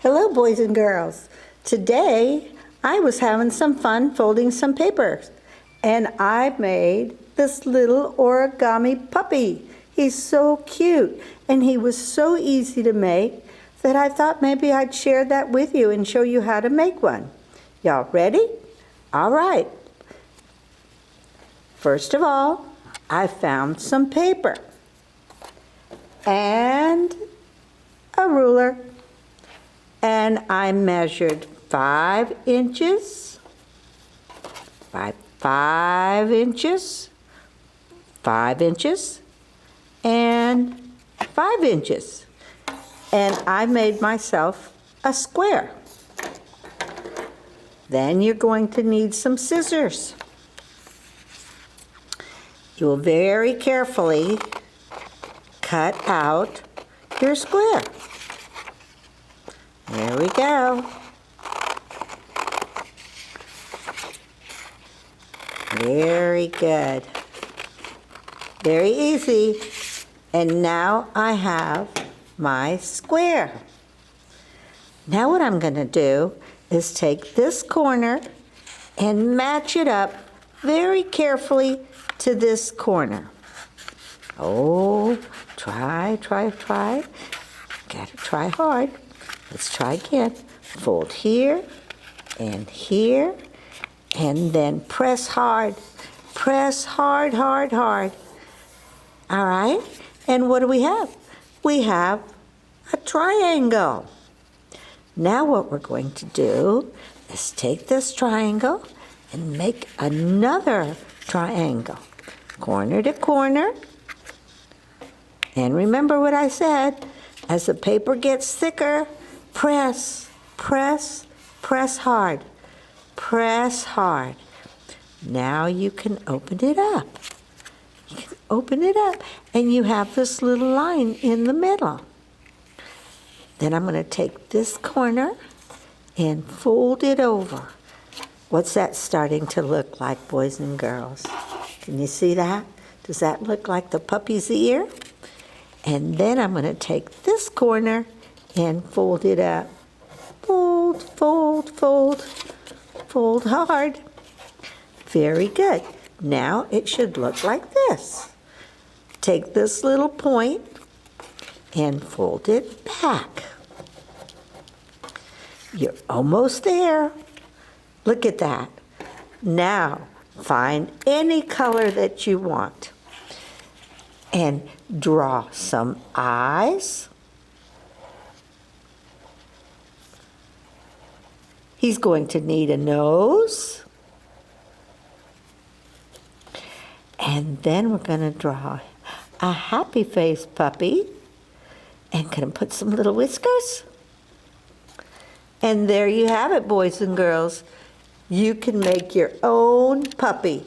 Hello, boys and girls. Today, I was having some fun folding some papers, and I made this little origami puppy. He's so cute, and he was so easy to make that I thought maybe I'd share that with you and show you how to make one. Y'all ready? All right. First of all, I found some paper and a ruler. And I measured 5 inches by 5 inches, 5 inches, and 5 inches. And I made myself a square. Then you're going to need some scissors. You will very carefully cut out your square. There we go. Very good. Very easy. And now I have my square. Now what I'm going to do is take this corner and match it up very carefully to this corner. Oh, try. Gotta try hard. Let's try again. Fold here, and then press hard. Press hard. All right? And what do we have? We have a triangle. Now what we're going to do is take this triangle and make another triangle. Corner to corner. And remember what I said, as the paper gets thicker, press hard. Press hard. Now you can open it up. You can open it up, and you have this little line in the middle. Then I'm going to take this corner and fold it over. What's that starting to look like, boys and girls? Can you see that? Does that look like the puppy's ear? And then I'm going to take this corner and fold it up. Fold hard. Very good. Now it should look like this. Take this little point and fold it back. You're almost there. Look at that. Now find any color that you want and draw some eyes. He's going to need a nose. And then we're going to draw a happy face puppy. And going to put some little whiskers. And there you have it, boys and girls. You can make your own puppy.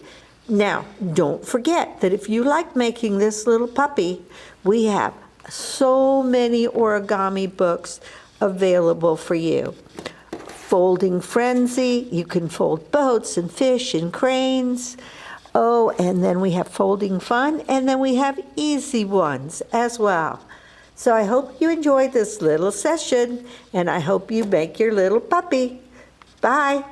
Now, don't forget that if you like making this little puppy, we have so many origami books available for you. Folding Frenzy, you can fold boats and fish and cranes. Oh, and then we have Folding Fun, and then we have easy ones as well. So I hope you enjoyed this little session, and I hope you make your little puppy. Bye.